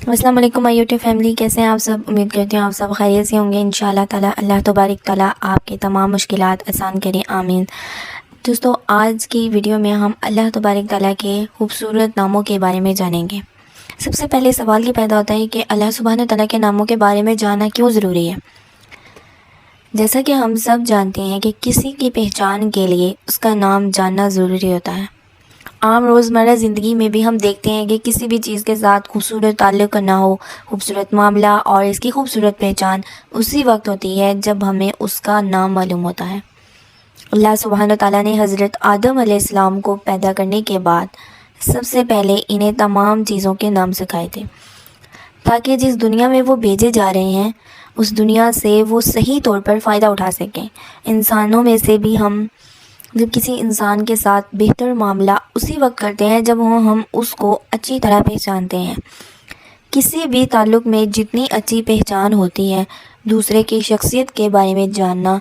السلام علیکم مائی YouTube family, کیسے ہیں آپ سب؟ امید کرتی ہوں آپ سب خیریت سے ہوں گے انشاءاللہ تعالی۔ اللہ تبارک تعالی آپ کے تمام مشکلات آسان کرے، آمین۔ دوستو، آج کی ویڈیو میں ہم اللہ تبارک تعالی کے خوبصورت ناموں کے بارے میں جانیں گے۔ سب سے پہلے سوال یہ پیدا ہوتا ہے کہ اللہ سبحانہ تعالیٰ کے ناموں کے بارے میں جاننا کیوں ضروری ہے؟ جیسا کہ ہم سب جانتے ہیں کہ کسی کی پہچان کے لیے اس کا نام جاننا ضروری ہوتا ہے۔ عام روزمرہ زندگی میں بھی ہم دیکھتے ہیں کہ کسی بھی چیز کے ساتھ خوبصورت تعلق نہ ہو، خوبصورت معاملہ اور اس کی خوبصورت پہچان اسی وقت ہوتی ہے جب ہمیں اس کا نام معلوم ہوتا ہے۔ اللہ سبحانہ تعالیٰ نے حضرت آدم علیہ السلام کو پیدا کرنے کے بعد سب سے پہلے انہیں تمام چیزوں کے نام سکھائے تھے، تاکہ جس دنیا میں وہ بھیجے جا رہے ہیں اس دنیا سے وہ صحیح طور پر فائدہ اٹھا سکیں۔ انسانوں میں سے بھی ہم جب کسی انسان کے ساتھ بہتر معاملہ اسی وقت کرتے ہیں جب ہم اس کو اچھی طرح پہچانتے ہیں۔ کسی بھی تعلق میں جتنی اچھی پہچان ہوتی ہے، دوسرے کی شخصیت کے بارے میں جاننا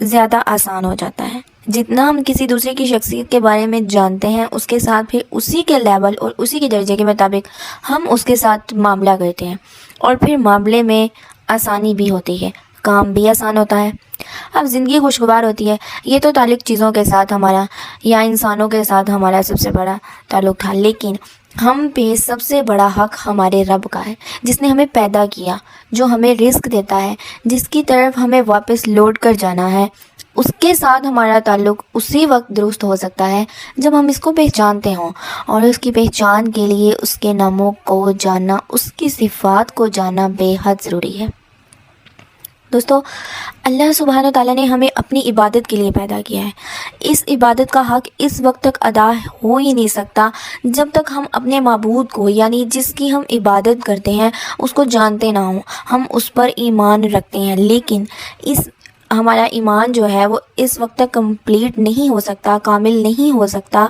زیادہ آسان ہو جاتا ہے۔ جتنا ہم کسی دوسرے کی شخصیت کے بارے میں جانتے ہیں، اس کے ساتھ پھر اسی کے لیول اور اسی کے درجے کے مطابق ہم اس کے ساتھ معاملہ کرتے ہیں، اور پھر معاملے میں آسانی بھی ہوتی ہے، کام بھی آسان ہوتا ہے۔ اب زندگی خوشگوار ہوتی ہے۔ یہ تو تعلق چیزوں کے ساتھ ہمارا یا انسانوں کے ساتھ ہمارا سب سے بڑا تعلق تھا، لیکن ہم پہ سب سے بڑا حق ہمارے رب کا ہے، جس نے ہمیں پیدا کیا، جو ہمیں رزق دیتا ہے، جس کی طرف ہمیں واپس لوٹ کر جانا ہے۔ اس کے ساتھ ہمارا تعلق اسی وقت درست ہو سکتا ہے جب ہم اس کو پہچانتے ہوں، اور اس کی پہچان کے لیے اس کے ناموں کو جاننا، اس کی صفات کو جاننا بے حد ضروری ہے۔ دوستو، اللہ سبحانہ تعالیٰ نے ہمیں اپنی عبادت کے لیے پیدا کیا ہے۔ اس عبادت کا حق اس وقت تک ادا ہو ہی نہیں سکتا جب تک ہم اپنے معبود کو، یعنی جس کی ہم عبادت کرتے ہیں، اس کو جانتے نہ ہوں۔ ہم اس پر ایمان رکھتے ہیں، لیکن ہمارا ایمان جو ہے وہ اس وقت تک کمپلیٹ نہیں ہو سکتا، کامل نہیں ہو سکتا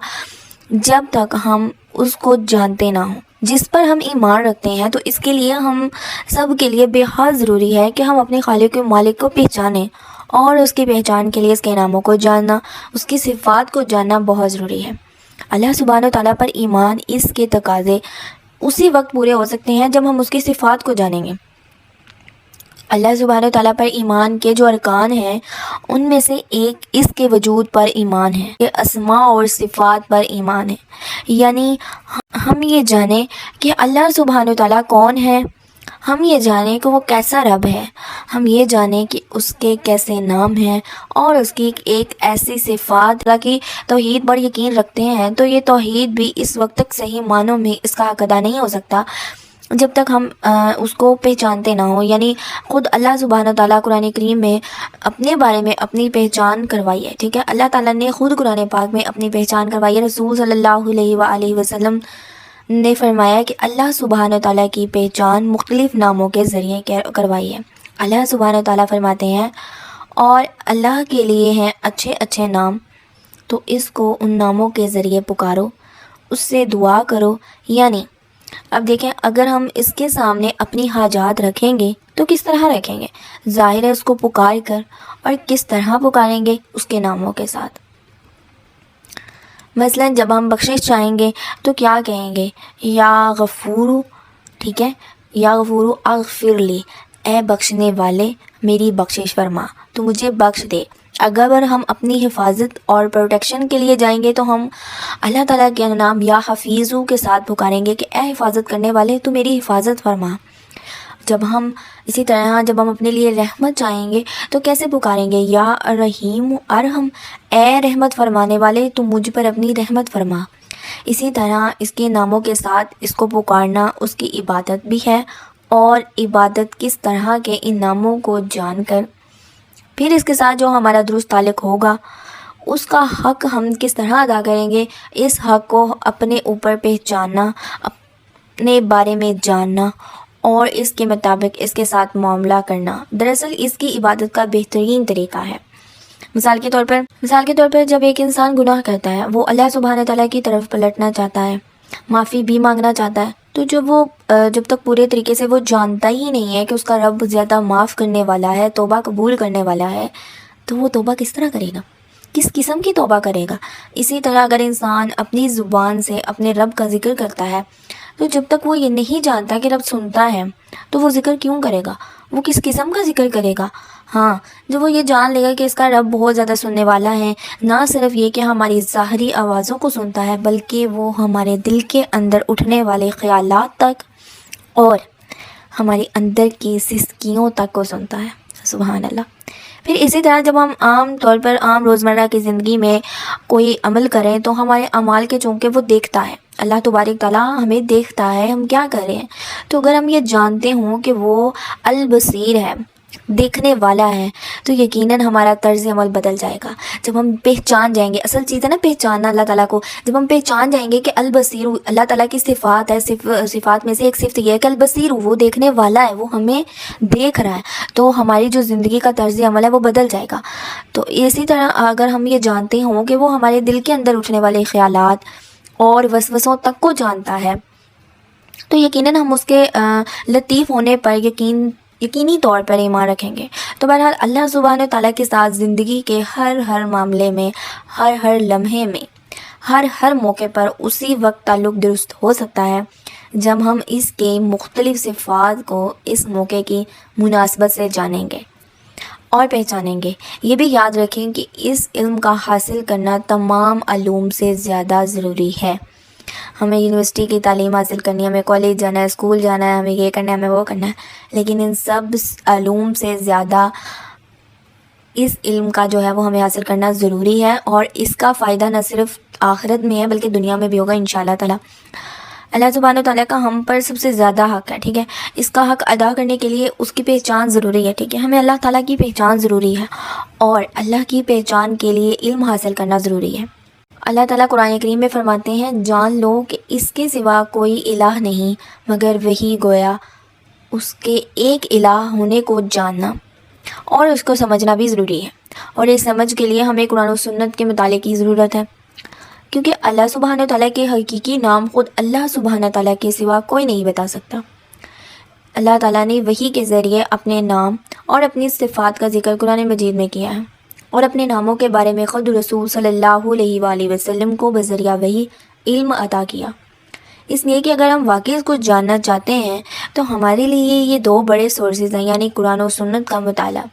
جب تک ہم اس کو جانتے نہ ہوں۔ جس پر ہم ایمان رکھتے ہیں، تو اس کے لیے ہم سب کے لیے بے حد ضروری ہے کہ ہم اپنے خالق و مالک کو پہچانیں، اور اس کی پہچان کے لیے اس کے ناموں کو جاننا، اس کی صفات کو جاننا بہت ضروری ہے۔ اللہ سبحانہ تعالیٰ پر ایمان، اس کے تقاضے اسی وقت پورے ہو سکتے ہیں جب ہم اس کی صفات کو جانیں گے۔ اللہ سبحانہ تعالیٰ پر ایمان کے جو ارکان ہیں، ان میں سے ایک اس کے وجود پر ایمان ہے، کہ اسماء اور صفات پر ایمان ہے، یعنی ہم یہ جانیں کہ اللہ سبحانہ تعالیٰ کون ہے، ہم یہ جانیں کہ وہ کیسا رب ہے، ہم یہ جانیں کہ اس کے کیسے نام ہیں، اور اس کی ایک ایسی صفات کی توحید پر یقین رکھتے ہیں۔ تو یہ توحید بھی اس وقت تک صحیح معنوں میں اس کا حق ادا نہیں ہو سکتا جب تک ہم اس کو پہچانتے نہ ہوں۔ یعنی خود اللہ سبحانہ تعالیٰ قرآن کریم میں اپنے بارے میں اپنی پہچان کروائی ہے، ٹھیک ہے؟ اللہ تعالیٰ نے خود قرآن پاک میں اپنی پہچان کروائی ہے۔ رسول صلی اللہ علیہ وآلہ وسلم نے فرمایا کہ اللہ سبحانہ تعالیٰ کی پہچان مختلف ناموں کے ذریعے کروائی ہے۔ اللہ سبحانہ تعالیٰ فرماتے ہیں، اور اللہ کے لیے ہیں اچھے اچھے نام، تو اس کو ان ناموں کے ذریعے پکارو، اس سے دعا کرو۔ یعنی اب دیکھیں، اگر ہم اس کے سامنے اپنی حاجات رکھیں گے تو کس طرح رکھیں گے؟ ظاہر ہے اس کو پکار کر، اور کس طرح پکاریں گے؟ اس کے ناموں کے ساتھ۔ مثلا جب ہم بخشش چاہیں گے تو کیا کہیں گے؟ یا غفور، ٹھیک ہے؟ یا غفور اغفر لی، اے بخشنے والے میری بخشش فرما، تو مجھے بخش دے۔ اگر ہم اپنی حفاظت اور پروٹیکشن کے لیے جائیں گے تو ہم اللہ تعالیٰ کے نام یا حفیظو کے ساتھ پکاریں گے کہ اے حفاظت کرنے والے تو میری حفاظت فرما۔ اسی طرح جب ہم اپنے لیے رحمت چاہیں گے تو کیسے پکاریں گے؟ یا رحیم ارحم، اے رحمت فرمانے والے تو مجھ پر اپنی رحمت فرما۔ اسی طرح اس کے ناموں کے ساتھ اس کو پکارنا اس کی عبادت بھی ہے، اور عبادت کس طرح کے ان ناموں کو جان کر پھر اس کے ساتھ جو ہمارا درست تعلق ہوگا، اس کا حق ہم کس طرح ادا کریں گے، اس حق کو اپنے اوپر پہچاننا، اپنے بارے میں جاننا، اور اس کے مطابق اس کے ساتھ معاملہ کرنا دراصل اس کی عبادت کا بہترین طریقہ ہے۔ مثال کے طور پر جب ایک انسان گناہ کرتا ہے، وہ اللہ سبحانہ تعالیٰ کی طرف پلٹنا چاہتا ہے، معافی بھی مانگنا چاہتا ہے، تو جب تک پورے طریقے سے وہ جانتا ہی نہیں ہے کہ اس کا رب زیادہ معاف کرنے والا ہے، توبہ قبول کرنے والا ہے، تو وہ توبہ کس طرح کرے گا؟ کس قسم کی توبہ کرے گا؟ اسی طرح اگر انسان اپنی زبان سے اپنے رب کا ذکر کرتا ہے تو جب تک وہ یہ نہیں جانتا کہ رب سنتا ہے تو وہ ذکر کیوں کرے گا، وہ کس قسم کا ذکر کرے گا؟ ہاں، جب وہ یہ جان لے گا کہ اس کا رب بہت زیادہ سننے والا ہے، نہ صرف یہ کہ ہماری ظاہری آوازوں کو سنتا ہے بلکہ وہ ہمارے دل کے اندر اٹھنے والے خیالات تک اور ہماری اندر کی سسکیوں تک کو سنتا ہے۔ سبحان اللہ۔ پھر اسی طرح جب ہم عام طور پر عام روزمرہ کی زندگی میں کوئی عمل کریں تو ہمارے اعمال کے چونکہ وہ دیکھتا ہے، اللہ تبارک تعالیٰ ہمیں دیکھتا ہے ہم کیا کر رہے ہیں، تو اگر ہم یہ جانتے ہوں کہ وہ البصیر ہے، دیکھنے والا ہے، تو یقیناً ہمارا طرز عمل بدل جائے گا۔ جب ہم پہچان جائیں گے، اصل چیز ہے نا پہچاننا اللہ تعالیٰ کو، جب ہم پہچان جائیں گے کہ البصیر اللہ تعالیٰ کی صفات ہے، صفات میں سے ایک صفت یہ ہے کہ البصیر وہ دیکھنے والا ہے، وہ ہمیں دیکھ رہا ہے، تو ہماری جو زندگی کا طرز عمل ہے وہ بدل جائے گا۔ تو اسی طرح اگر ہم یہ جانتے ہوں کہ وہ ہمارے دل کے اندر اٹھنے والے خیالات اور وسوسوں تک کو جانتا ہے، تو یقیناً ہم اس کے لطیف ہونے پر یقینی طور پر ایمان رکھیں گے۔ تو بہرحال اللہ سبحانہ تعالیٰ کے ساتھ زندگی کے ہر معاملے میں، ہر لمحے میں، ہر موقع پر اسی وقت تعلق درست ہو سکتا ہے جب ہم اس کے مختلف صفات کو اس موقع کی مناسبت سے جانیں گے اور پہچانیں گے۔ یہ بھی یاد رکھیں کہ اس علم کا حاصل کرنا تمام علوم سے زیادہ ضروری ہے۔ ہمیں یونیورسٹی کی تعلیم حاصل کرنی ہے، ہمیں کالج جانا ہے، اسکول جانا ہے، ہمیں یہ کرنا ہے، ہمیں وہ کرنا ہے، لیکن ان سب علوم سے زیادہ اس علم کا جو ہے وہ ہمیں حاصل کرنا ضروری ہے، اور اس کا فائدہ نہ صرف آخرت میں ہے بلکہ دنیا میں بھی ہوگا انشاءاللہ تعالی۔ اللہ سبحانہ تعالیٰ کا ہم پر سب سے زیادہ حق ہے، ٹھیک ہے، اس کا حق ادا کرنے کے لیے اس کی پہچان ضروری ہے، ٹھیک ہے، ہمیں اللہ تعالیٰ کی پہچان ضروری ہے، اور اللہ کی پہچان کے لیے علم حاصل کرنا ضروری ہے۔ اللہ تعالیٰ قرآن کریم میں فرماتے ہیں، جان لو کہ اس کے سوا کوئی الہ نہیں مگر وہی، گویا اس کے ایک الہ ہونے کو جاننا اور اس کو سمجھنا بھی ضروری ہے، اور اس سمجھ کے لیے ہمیں قرآن و سنت کے مطالعے کی ضرورت ہے، کیونکہ اللہ سبحانہ تعالیٰ کے حقیقی نام خود اللہ سبحانہ تعالیٰ کے سوا کوئی نہیں بتا سکتا۔ اللہ تعالیٰ نے وحی کے ذریعے اپنے نام اور اپنی صفات کا ذکر قرآن مجید میں کیا ہے، اور اپنے ناموں کے بارے میں خود رسول صلی اللہ علیہ وآلہ وسلم کو بذریعہ وحی علم عطا کیا، اس لیے کہ اگر ہم واقعی کچھ جاننا چاہتے ہیں تو ہمارے لیے یہ دو بڑے سورسز ہیں، یعنی قرآن و سنت کا مطالعہ،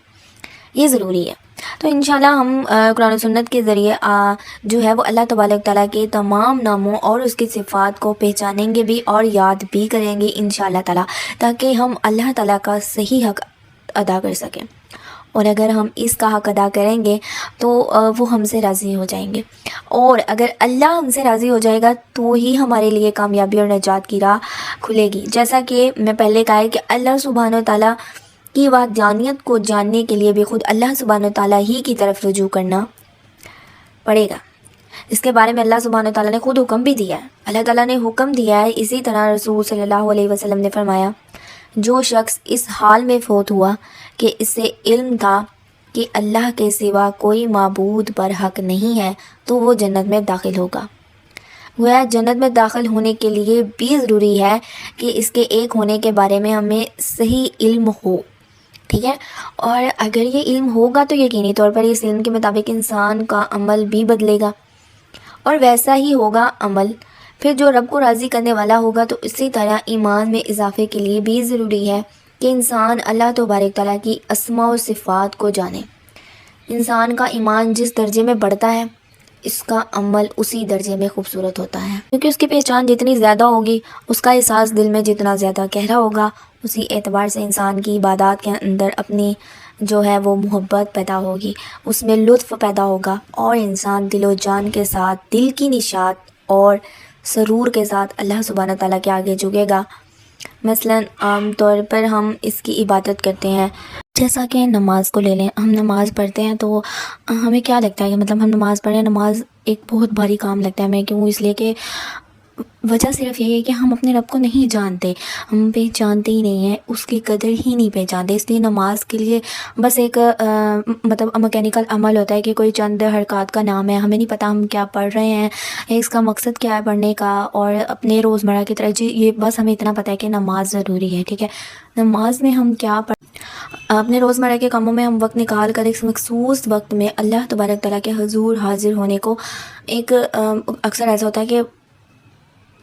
یہ ضروری ہے۔ تو انشاءاللہ ہم قرآن و سنت کے ذریعے جو ہے وہ اللہ تبارک تعالیٰ کے تمام ناموں اور اس کی صفات کو پہچانیں گے بھی اور یاد بھی کریں گے انشاءاللہ تعالیٰ، تاکہ ہم اللہ تعالیٰ کا صحیح حق ادا کر سکیں، اور اگر ہم اس کا حق ادا کریں گے تو وہ ہم سے راضی ہو جائیں گے، اور اگر اللہ ہم سے راضی ہو جائے گا تو ہی ہمارے لیے کامیابی اور نجات کی راہ کھلے گی۔ جیسا کہ میں پہلے کہا ہے کہ اللہ سبحانہ تعالیٰ کی وحدانیت کو جاننے کے لیے بھی خود اللہ سبحانہ تعالیٰ ہی کی طرف رجوع کرنا پڑے گا، اس کے بارے میں اللہ سبحانہ تعالیٰ نے خود حکم بھی دیا ہے، اللہ تعالیٰ نے حکم دیا ہے، اسی طرح رسول صلی اللہ علیہ وسلم نے فرمایا، جو شخص اس حال میں فوت ہوا کہ اسے علم تھا کہ اللہ کے سوا کوئی معبود پر حق نہیں ہے تو وہ جنت میں داخل ہوگا۔ گویا جنت میں داخل ہونے کے لیے بھی ضروری ہے کہ اس کے ایک ہونے کے بارے میں ہمیں صحیح علم ہو، ٹھیک ہے، اور اگر یہ علم ہوگا تو یقینی طور پر اس علم کے مطابق انسان کا عمل بھی بدلے گا، اور ویسا ہی ہوگا عمل پھر جو رب کو راضی کرنے والا ہوگا۔ تو اسی طرح ایمان میں اضافے کے لیے بھی ضروری ہے کہ انسان اللہ تبارک تعالیٰ کی اسماء و صفات کو جانے۔ انسان کا ایمان جس درجے میں بڑھتا ہے اس کا عمل اسی درجے میں خوبصورت ہوتا ہے، کیونکہ اس کی پہچان جتنی زیادہ ہوگی، اس کا احساس دل میں جتنا زیادہ گہرا ہوگا، اسی اعتبار سے انسان کی عبادات کے اندر اپنی جو ہے وہ محبت پیدا ہوگی، اس میں لطف پیدا ہوگا، اور انسان دل و جان کے ساتھ، دل کی نشاط اور سرور کے ساتھ اللہ سبحانہ تعالیٰ کے آگے جھکے گا۔ مثلاً عام طور پر ہم اس کی عبادت کرتے ہیں، جیسا کہ نماز کو لے لیں، ہم نماز پڑھتے ہیں تو ہمیں کیا لگتا ہے کہ مطلب ہم نماز پڑھیں، نماز ایک بہت بھاری کام لگتا ہے ہمیں، کیوں؟ اس لیے کہ وجہ صرف یہی ہے کہ ہم اپنے رب کو نہیں جانتے، ہم پہچانتے ہی نہیں ہیں، اس کی قدر ہی نہیں پہچانتے، اس لیے نماز کے لیے بس ایک مطلب مکینیکل عمل ہوتا ہے کہ کوئی چند حرکات کا نام ہے، ہمیں نہیں پتہ ہم کیا پڑھ رہے ہیں، اس کا مقصد کیا ہے پڑھنے کا، اور اپنے روزمرہ کی طرح یہ بس ہمیں اتنا پتہ ہے کہ نماز ضروری ہے، ٹھیک ہے۔ نماز میں ہم کیا اپنے روزمرہ کے کاموں میں ہم وقت نکال کر ایک مخصوص وقت میں اللہ تبارک تعالیٰ کے حضور حاضر ہونے کو ایک اکثر ایسا ہوتا ہے کہ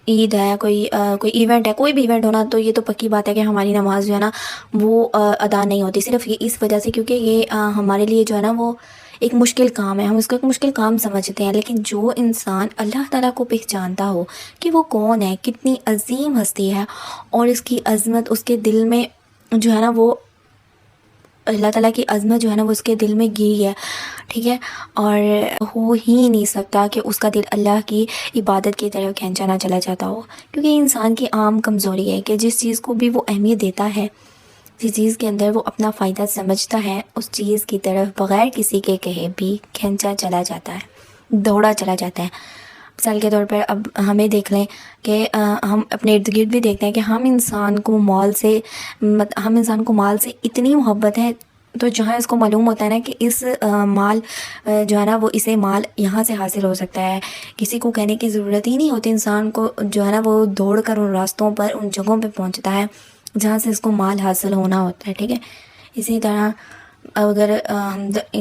عید ہے، کوئی ایونٹ ہے، کوئی بھی ایونٹ ہونا، تو یہ تو پکی بات ہے کہ ہماری نماز جو ہے نا وہ ادا نہیں ہوتی، صرف یہ اس وجہ سے کیونکہ یہ ہمارے لیے جو ہے نا وہ ایک مشکل کام ہے، ہم اس کو ایک مشکل کام سمجھتے ہیں۔ لیکن جو انسان اللہ تعالیٰ کو پہچانتا ہو کہ وہ کون ہے، کتنی عظیم ہستی ہے، اور اس کی عظمت اس کے دل میں جو ہے نا وہ اللہ تعالیٰ کی عظمت جو ہے نا وہ اس کے دل میں گری ہے، ٹھیک ہے، اور ہو ہی نہیں سکتا کہ اس کا دل اللہ کی عبادت کی طرف کھینچا نہ چلا جاتا ہو، کیونکہ انسان کی عام کمزوری ہے کہ جس چیز کو بھی وہ اہمیت دیتا ہے، جس چیز کے اندر وہ اپنا فائدہ سمجھتا ہے، اس چیز کی طرف بغیر کسی کے کہے بھی کھینچا چلا جاتا ہے، دوڑا چلا جاتا ہے۔ مثال کے طور پر اب ہمیں دیکھ لیں کہ ہم اپنے ارد گرد بھی دیکھتے ہیں کہ ہم انسان کو مال سے اتنی محبت ہے، تو جہاں اس کو معلوم ہوتا ہے نا کہ اس مال جو ہے نا وہ اسے مال یہاں سے حاصل ہو سکتا ہے، کسی کو کہنے کی ضرورت ہی نہیں ہوتی، انسان کو جو ہے نا وہ دوڑ کر ان راستوں پر، ان جگہوں پہ پہنچتا ہے جہاں سے اس کو مال حاصل ہونا ہوتا ہے، ٹھیک ہے۔ اسی طرح اگر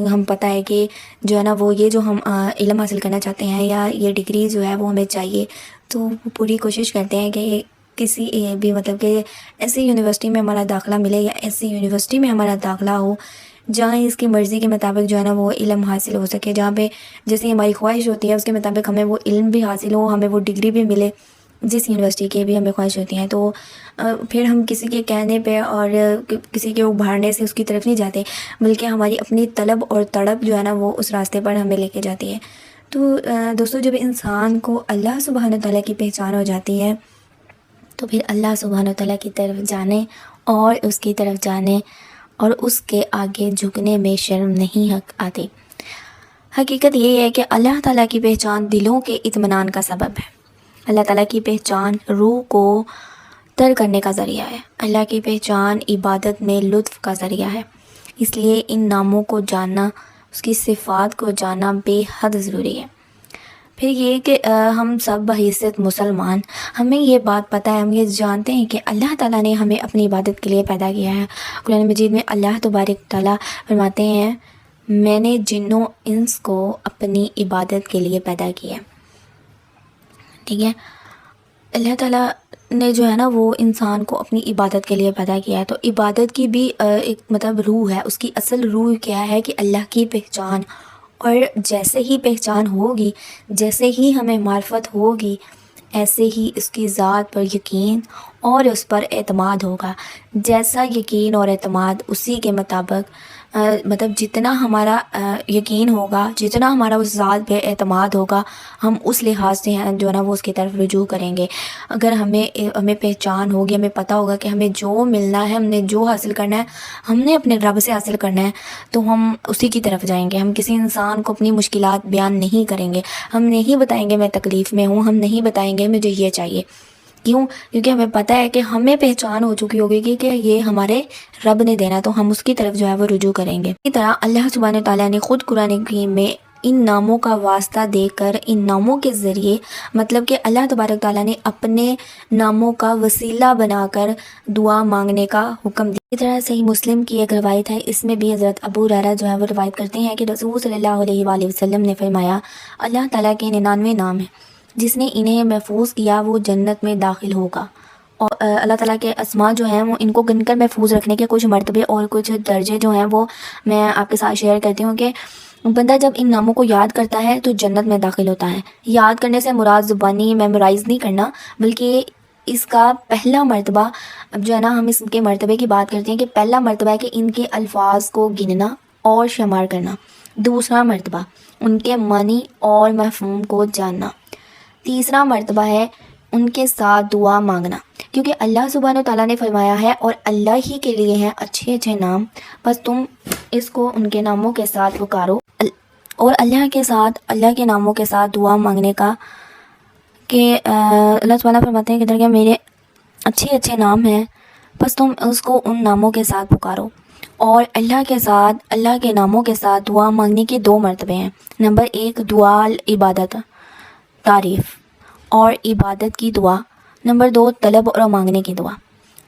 ہم پتہ ہے کہ جو ہے نا وہ یہ جو ہم علم حاصل کرنا چاہتے ہیں یا یہ ڈگری جو ہے وہ ہمیں چاہیے، تو وہ پوری کوشش کرتے ہیں کہ کسی بھی مطلب کہ ایسی یونیورسٹی میں ہمارا داخلہ ملے یا ایسی یونیورسٹی میں ہمارا داخلہ ہو جہاں اس کی مرضی کے مطابق جو ہے نا وہ علم حاصل ہو سکے، جہاں پہ جیسی ہماری خواہش ہوتی ہے اس کے مطابق ہمیں وہ علم بھی حاصل ہو، ہمیں وہ ڈگری بھی ملے جس یونیورسٹی کی بھی ہمیں خواہش ہوتی ہیں۔ تو پھر ہم کسی کے کہنے پہ اور کسی کے ابھارنے سے اس کی طرف نہیں جاتے، بلکہ ہماری اپنی طلب اور تڑپ جو ہے نا وہ اس راستے پر ہمیں لے کے جاتی ہے۔ تو دوستو جب انسان کو اللہ سبحانہ تعالیٰ کی پہچان ہو جاتی ہے تو پھر اللہ سبحانہ تعالیٰ کی طرف جانے اور اس کی طرف جانے اور اس کے آگے جھکنے میں شرم نہیں آتی۔ حقیقت یہ ہے کہ اللہ تعالیٰ کی پہچان دلوں کے اطمینان کا سبب ہے۔ اللہ تعالیٰ کی پہچان روح کو تر کرنے کا ذریعہ ہے۔ اللہ کی پہچان عبادت میں لطف کا ذریعہ ہے۔ اس لیے ان ناموں کو جاننا، اس کی صفات کو جاننا بے حد ضروری ہے۔ پھر یہ کہ ہم سب بحیثیت مسلمان، ہمیں یہ بات پتہ ہے، ہم یہ جانتے ہیں کہ اللہ تعالیٰ نے ہمیں اپنی عبادت کے لیے پیدا کیا ہے۔ قرآن مجید میں اللہ تبارک تعالیٰ فرماتے ہیں، میں نے جنوں انس کو اپنی عبادت کے لیے پیدا کیا، ٹھیک ہے۔ اللہ تعالیٰ نے جو ہے نا وہ انسان کو اپنی عبادت کے لیے پیدا کیا ہے، تو عبادت کی بھی ایک مطلب روح ہے، اس کی اصل روح کیا ہے کہ اللہ کی پہچان، اور جیسے ہی پہچان ہوگی، جیسے ہی ہمیں معرفت ہوگی، ایسے ہی اس کی ذات پر یقین اور اس پر اعتماد ہوگا۔ جیسا یقین اور اعتماد اسی کے مطابق مطلب جتنا ہمارا یقین ہوگا، جتنا ہمارا اس ذات پہ اعتماد ہوگا، ہم اس لحاظ سے جو ہے نا وہ اس کی طرف رجوع کریں گے۔ اگر ہمیں پہچان ہوگی، ہمیں پتہ ہوگا کہ ہمیں جو ملنا ہے، ہم نے جو حاصل کرنا ہے، ہم نے اپنے رب سے حاصل کرنا ہے، تو ہم اسی کی طرف جائیں گے۔ ہم کسی انسان کو اپنی مشکلات بیان نہیں کریں گے، ہم نہیں بتائیں گے میں تکلیف میں ہوں، ہم نہیں بتائیں گے مجھے یہ چاہیے۔ کیوں؟ کیونکہ ہمیں پتہ ہے کہ ہمیں پہچان ہو چکی ہوگی کہ یہ ہمارے رب نے دینا، تو ہم اس کی طرف جو ہے وہ رجوع کریں گے۔ اسی طرح اللہ سبحانہ تعالیٰ نے خود قرآن کریم میں ان ناموں کا واسطہ دے کر، ان ناموں کے ذریعے مطلب کہ اللہ تبارک تعالیٰ نے اپنے ناموں کا وسیلہ بنا کر دعا مانگنے کا حکم دیا۔ اس طرح صحیح مسلم کی ایک روایت ہے، اس میں بھی حضرت ابو ہریرہ جو ہے وہ روایت کرتے ہیں کہ رسول صلی اللہ علیہ وآلہ وسلم نے فرمایا، اللہ تعالیٰ کے 99 نام ہیں، جس نے انہیں محفوظ کیا وہ جنت میں داخل ہوگا۔ اور اللہ تعالیٰ کے اسماء جو ہیں وہ ان کو گن کر محفوظ رکھنے کے کچھ مرتبے اور کچھ درجے جو ہیں وہ میں آپ کے ساتھ شیئر کرتی ہوں کہ بندہ جب ان ناموں کو یاد کرتا ہے تو جنت میں داخل ہوتا ہے۔ یاد کرنے سے مراد زبانی میمورائز نہیں کرنا، بلکہ اس کا پہلا مرتبہ، اب جو ہے نا ہم اس کے مرتبے کی بات کرتے ہیں کہ پہلا مرتبہ ہے کہ ان کے الفاظ کو گننا اور شمار کرنا، دوسرا مرتبہ ان کے معنی اور مفہوم کو جاننا، تیسرا مرتبہ ہے ان کے ساتھ دعا مانگنا، کیونکہ اللہ سبحانہ تعالیٰ نے فرمایا ہے اور اللہ ہی کے لیے ہیں اچھے اچھے نام، بس تم اس کو ان کے ناموں کے ساتھ پکارو، اور اللہ کے ناموں کے ساتھ دعا مانگنے کا کہ اللہ تعالیٰ فرماتے ہیں کہ میرے اچھے اچھے نام ہیں، بس تم اس کو ان ناموں کے ساتھ پکارو۔ اور اللہ کے ناموں کے ساتھ دعا مانگنے کے 2 مرتبے ہیں۔ نمبر 1 دعا عبادت، تعریف اور عبادت کی دعا۔ نمبر 2 طلب اور مانگنے کی دعا۔